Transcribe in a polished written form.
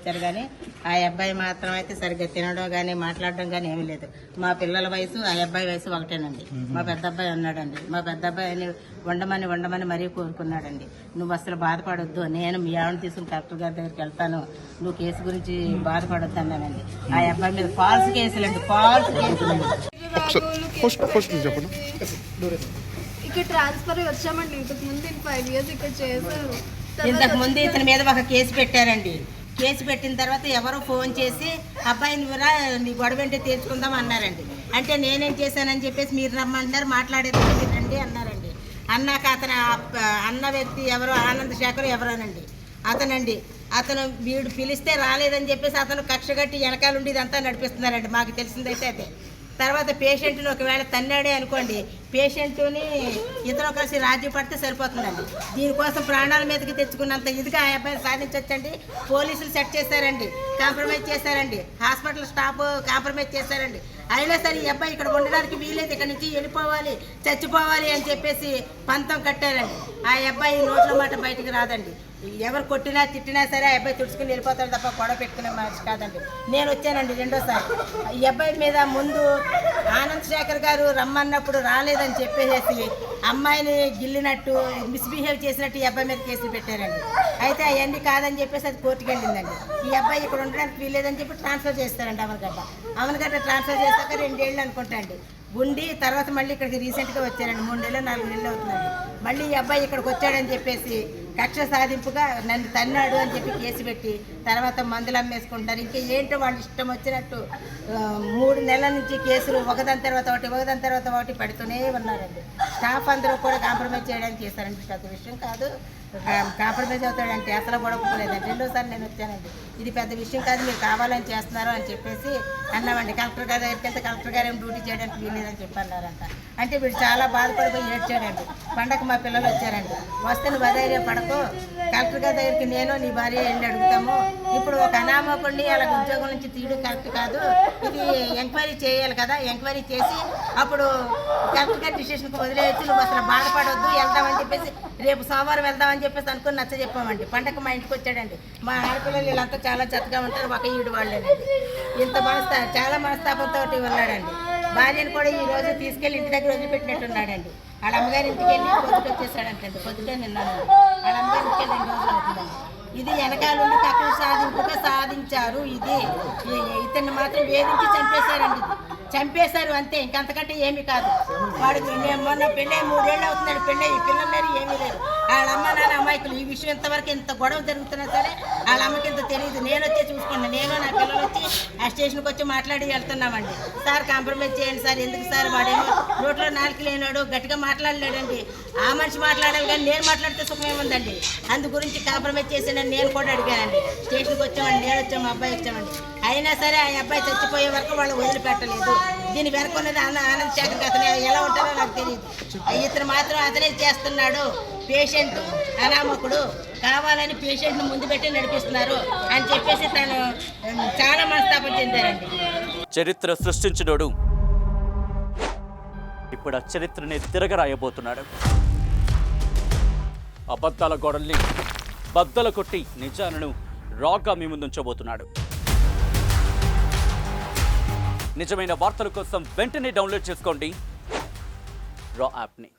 వచ్చారు కానీ ఆ అబ్బాయి మాత్రం అయితే సరిగ్గా తినడం కానీ మాట్లాడడం కానీ ఏమీ లేదు. మా పిల్లల వయసు ఆ అబ్బాయి వయసు ఒకటేనండి. మా పెద్ద అబ్బాయి అన్నాడండి, మా పెద్ద అబ్బాయిని వండమని మరీ కోరుకున్నాడండి. నువ్వు అసలు బాధపడొద్దు, నేను మీ ఆవిడని తీసుకుని కలెక్టర్ గారి దగ్గరికి వెళ్తాను, నువ్వు కేసు గురించి బాధపడొద్దు అన్నానండి. ఆ అబ్బాయి మీద ఫాల్స్ కేసులండి, ఫాల్స్ కేసులండి. ఇక్కడ ట్రాన్స్ఫర్ వచ్చామండి. ఇంతకు ముందు 5 years ఇక్కడ చేశారు. ఇంతకు ముందు ఇతని మీద ఒక కేసు పెట్టారండి. కేసు పెట్టిన తర్వాత ఎవరో ఫోన్ చేసి అబ్బాయి నువ్వురా నీ గొడవ ఏంటో తీర్చుకుందాం అన్నారండి. అంటే నేనేం చేశానని చెప్పేసి మీరు రమ్మంటారు మాట్లాడేది రండి అన్నారండి. అన్నాక అతను అన్న వ్యక్తి ఎవరో ఆనంద్ శేఖర్ ఎవరోనండి అతను వీడు పిలిస్తే రాలేదని చెప్పేసి అతను కక్ష కట్టి వెనకాలండి ఇదంతా నడిపిస్తున్నారండి. మాకు తెలిసిందైతే అదే. తర్వాత పేషెంట్ని ఒకవేళ తన్నాడే అనుకోండి, పేషెంట్ని ఇతను కలిసి రాజీ పడితే సరిపోతుందండి. దీనికోసం ప్రాణాల మీదకి తెచ్చుకున్నంత ఇదిగా ఆ అబ్బాయిని సాధించవచ్చండి. పోలీసులు సెట్ చేశారండి, కాంప్రమైజ్ చేశారండి, హాస్పిటల్ స్టాఫ్ కాంప్రమైజ్ చేశారండి. అయినా సరే ఈ అబ్బాయి ఇక్కడ ఉండడానికి వీలేదు, ఇక్కడ నుంచి వెళ్ళిపోవాలి చచ్చిపోవాలి అని చెప్పేసి పంతం కట్టారండి. ఆ అబ్బాయి నోట్ల మాట బయటికి రాదండి. ఎవరు కొట్టినా తిట్టినా సరే ఆ అబ్బాయి తుడుచుకుని వెళ్ళిపోతాడు తప్ప గొడవ పెట్టుకునే మనిషి కాదండి. నేను వచ్చానండి రెండోసారి. ఈ అబ్బాయి మీద ముందు ఆనంద్ శేఖర్ గారు రమ్మన్నప్పుడు రాలేదని చెప్పేసి అమ్మాయిని గిల్లినట్టు మిస్బిహేవ్ చేసినట్టు ఈ అబ్బాయి మీద కేసులు పెట్టారండి. అయితే అవన్నీ కాదని చెప్పేసి అది కోర్టుకు వెళ్ళిందండి. ఈ అబ్బాయి ఇక్కడ ఉండడానికి వీల్లేదని చెప్పి ట్రాన్స్ఫర్ చేస్తారండి. అవనగడ్డ ట్రాన్స్ఫర్ చేశాక 2 ఏళ్ళు అనుకుంటా అండి ఉండి తర్వాత మళ్ళీ ఇక్కడికి రీసెంట్గా వచ్చారండి. 3 నెలలు 4 నెలలు అవుతుందండి. మళ్ళీ ఈ అబ్బాయి ఇక్కడికి వచ్చాడని చెప్పేసి కక్ష సాధింపుగా నన్ను తన్నాడు అని చెప్పి కేసు పెట్టి తర్వాత మందులు అమ్మేసుకుంటారు. ఇంకా ఏంటో వాళ్ళు ఇష్టం వచ్చినట్టు 3 నెలల నుంచి కేసులు ఒకదాని తర్వాత ఒకటి పెడుతూనే ఉన్నారండి. స్టాఫ్ అందరూ కూడా కాంప్రమైజ్ చేయడానికి చేస్తారండి. పెద్ద విషయం కాదు, కాంప్రమైజ్ అవుతాడంటే అసలు గొడవలేదండి. రెండోసారి నేను వచ్చానండి. ఇది పెద్ద విషయం కాదు, మీరు కావాలని చేస్తున్నారు అని చెప్పేసి అన్నామండి. కలెక్టర్ గారి దగ్గరికి వెళ్తే కలెక్టర్ గారు ఏం డ్యూటీ చేయడానికి వీల్లేదని చెప్పి అన్నారంట. అంటే వీడు చాలా బాధపడిపోయి ఏడ్చాడండి. పండగ మా పిల్లలు వచ్చారండి. వస్తే నువ్వు అధైర్యం పడకు, కలెక్టర్ గారి దగ్గరికి నేను నీ భార్య వెళ్ళి అడుగుతాము. ఇప్పుడు ఒక అనామకుడిని అలా ఉద్యోగం నుంచి తీయడం కరెక్ట్ కాదు, ఇది ఎంక్వైరీ చేయాలి కదా, ఎంక్వైరీ చేసి అప్పుడు కలెక్టర్ గారి డిసిషన్కి వదిలేయచ్చు, నువ్వు అసలు బాధపడవద్దు వెళ్దామని చెప్పేసి రేపు సోమవారం వెళ్దామని చెప్పేసి అనుకుని నచ్చ చెప్పామండి. పండగ మా ఇంటికి వచ్చాడండి. మా ఆడపిల్లలు వీళ్ళంతా చాలా చక్కగా ఉంటారు, ఒక ఈడు వాళ్ళేనండి. ఇంత చాలా మనస్తాపంతో ఉన్నాడండి. భార్యను కూడా ఈ రోజు తీసుకెళ్ళి ఇంటి దగ్గర వదిలిపెట్టినట్టున్నాడండి. వాళ్ళ అమ్మగారి ఇంటికి వెళ్ళి పొద్దుట వచ్చేసాడంటండి. పొద్దుటే నిన్నాను వాళ్ళ అమ్మగారి ఇంటికి వెళ్ళి 2 రోజులు అవుతుందండి. ఇది వెనకాలండి కక్ష సాధింపుగా సాధించారు. ఇది ఇతన్ని మాత్రం వేధించి చంపేశారండి. చంపేశారు అంతే, ఇంకంతకంటే ఏమీ కాదు. వాడికి మొన్న పెళ్ళి 3 ఏళ్ళు అవుతున్నాడు. పెళ్ళి పిల్లలు లేరు, ఏమీ లేరు. వాళ్ళ అమ్మ నాన్న అమాయకులు. ఈ విషయం ఇంతవరకు ఇంత గొడవ జరుగుతున్నా సరే వాళ్ళ అమ్మకి ఇంత తెలియదు. నేను వచ్చి చూసుకున్నాను. నేను నా పిల్లలు వచ్చి ఆ స్టేషన్కి వచ్చి మాట్లాడి వెళ్తున్నామండి. సార్ కాంప్రమైజ్ చేయండి సార్, ఎందుకు సార్ వాడేమో నోట్లో నాలుగు లేనాడు, గట్టిగా మాట్లాడలేడండి. ఆ మనిషి మాట్లాడాలి కానీ నేను మాట్లాడితే సుఖమేముందండి. అందు గురించి కాంప్రమైజ్ చేసానని నేను కూడా అడిగానండి. స్టేషన్కి వచ్చామండి, నేను వచ్చాము, మా అబ్బాయి వచ్చామండి. అయినా సరే ఆ అబ్బాయి చచ్చిపోయే వరకు వాళ్ళు వదిలిపెట్టలేదు. దీని వెనక ఉన్నది ఆనంద్ శేఖర్ అతనే ఎలా ఉంటారో నాకు తెలియదు. ఇతను మాత్రం అతనే చేస్తున్నాడు. పేషెంట్ అనామకుడు, కావాలని పేషెంట్ను ముందు పెట్టి నడిపిస్తున్నారు అని చెప్పేసి తను చాలా మనస్తాపం చెందారండి. చరిత్ర సృష్టించినోడు ఇప్పుడు ఆ చరిత్రని తిరగరాయబోతున్నాడు. అబద్ధాల గోడల్ని బద్దల కొట్టి నిజాలను రాగా మీ ముందుంచబోతున్నాడు. నిజమైన వార్తల కోసం వెంటనే డౌన్లోడ్ చేసుకోండి రా యాప్ని.